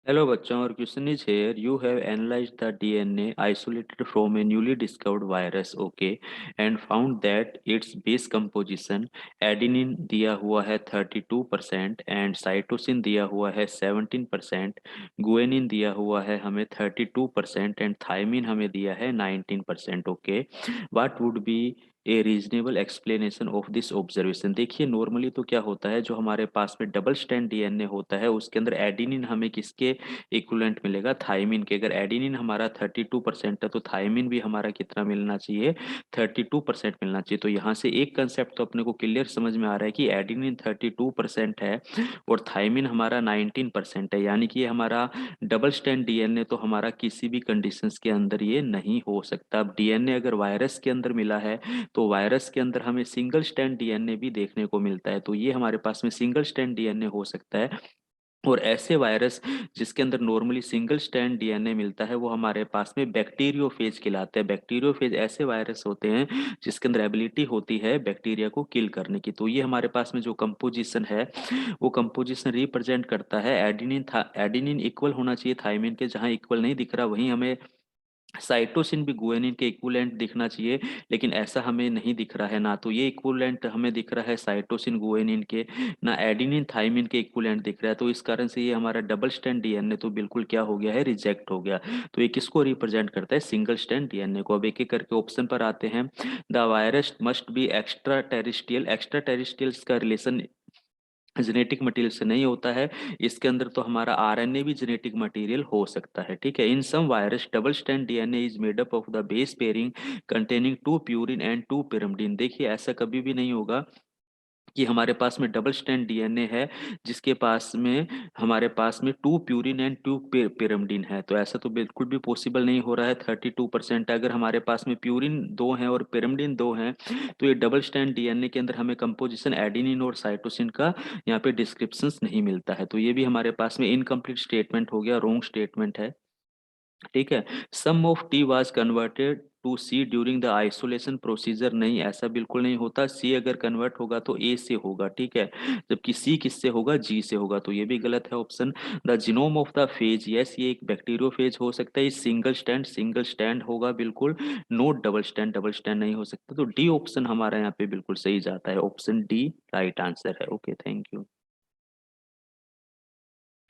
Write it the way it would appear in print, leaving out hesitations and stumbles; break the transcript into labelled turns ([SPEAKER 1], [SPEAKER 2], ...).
[SPEAKER 1] Hello बच्चों और question is here you have analysed the DNA isolated from A newly discovered virus okay and found that it's base composition adenine दिया हुआ है 32% and cytosine दिया हुआ है 17%। गुएनिन दिया हुआ है हमें 32% एंड थायमिन हमें दिया है 19%। Okay, what would be A reasonable explanation of this observation. देखिए नॉर्मली तो क्या होता है, जो हमारे पास में डबल स्ट्रैंड डीएनए होता है उसके अंदर एडेनिन हमें किसके इक्विवेलेंट मिलेगा, थायमिन के। अगर एडेनिन हमारा 32% है तो थायमिन भी हमारा कितना मिलना चाहिए, 32% मिलना चाहिए। तो यहाँ से एक कंसेप्ट तो अपने को क्लियर समझ में आ रहा है कि एडेनिन 32% है और थायमिन हमारा 19% है, यानी कि ये हमारा डबल स्ट्रैंड डीएनए तो हमारा किसी भी कंडीशंस के अंदर ये नहीं हो सकता। अब डीएनए अगर वायरस के अंदर मिला है तो वायरस के अंदर हमें सिंगल स्ट्रैंड डीएनए भी देखने को मिलता है, तो ये हमारे पास में सिंगल स्ट्रैंड डीएनए हो सकता है। और ऐसे वायरस जिसके अंदर नॉर्मली सिंगल स्ट्रैंड डीएनए मिलता है वो हमारे पास में बैक्टीरियोफेज कहलाते हैं। बैक्टीरियोफेज ऐसे वायरस होते हैं जिसके अंदर एबिलिटी होती है बैक्टीरिया को किल करने की। तो ये हमारे पास में जो कंपोजिशन है वो कंपोजिशन रिप्रेजेंट करता है एडिनिन था। एडिनिन इक्वल होना चाहिए थायमिन के, जहां इक्वल नहीं दिख रहा वहीं हमें साइटोसिन भी गुएनिन के इक्विवेलेंट दिखना चाहिए, लेकिन ऐसा हमें नहीं दिख रहा है। ना तो ये इक्विवेलेंट हमें दिख रहा है साइटोसिन गुएनिन के, ना एडिनिन थाइमिन के इक्विवेलेंट दिख रहा है। तो इस कारण से ये हमारा डबल स्ट्रैंड डीएनए तो बिल्कुल क्या हो गया है, रिजेक्ट हो गया। तो ये किसको रिप्रेजेंट करता है, सिंगल स्ट्रैंड डीएनए को। अब एक एक करके ऑप्शन पर आते हैं। The virus must be extra terrestrial. Extra terrestrials का रिलेशन जेनेटिक मटेरियल से नहीं होता है, इसके अंदर तो हमारा आरएनए भी जेनेटिक मटेरियल हो सकता है। ठीक है, in some virus double strand DNA is made up of the base pairing containing two purine and two pyrimidine. देखिए ऐसा कभी भी नहीं होगा कि हमारे पास में डबल स्ट्रैंड डीएनए है जिसके पास में हमारे पास में two purine and two pyrimidine है। तो ऐसा तो बिल्कुल भी पॉसिबल नहीं हो रहा है। 32% अगर हमारे पास में प्यूरिन दो हैं और पिरिमिडिन दो हैं तो ये डबल स्ट्रैंड डीएनए के अंदर हमें कंपोजिशन एडेनिन और साइटोसिन का यहाँ पे डिस्क्रिप्शन नहीं मिलता है। तो ये भी हमारे पास में इनकम्प्लीट स्टेटमेंट हो गया, रॉन्ग स्टेटमेंट है। ठीक है, some of T was converted to C during the isolation procedure. नहीं, ऐसा बिल्कुल नहीं होता। सी अगर कन्वर्ट होगा तो ए से होगा, ठीक है, जबकि सी किससे होगा, जी से होगा। तो ये भी गलत है option. The genome of the phase, yes ये एक बैक्टीरियोफेज हो सकता है। सिंगल स्टैंड, सिंगल स्टैंड होगा बिल्कुल, note double stand, double stand नहीं हो सकता। तो डी ऑप्शन हमारा यहाँ पे बिल्कुल सही जाता है, ऑप्शन डी राइट आंसर है। Okay, thank you.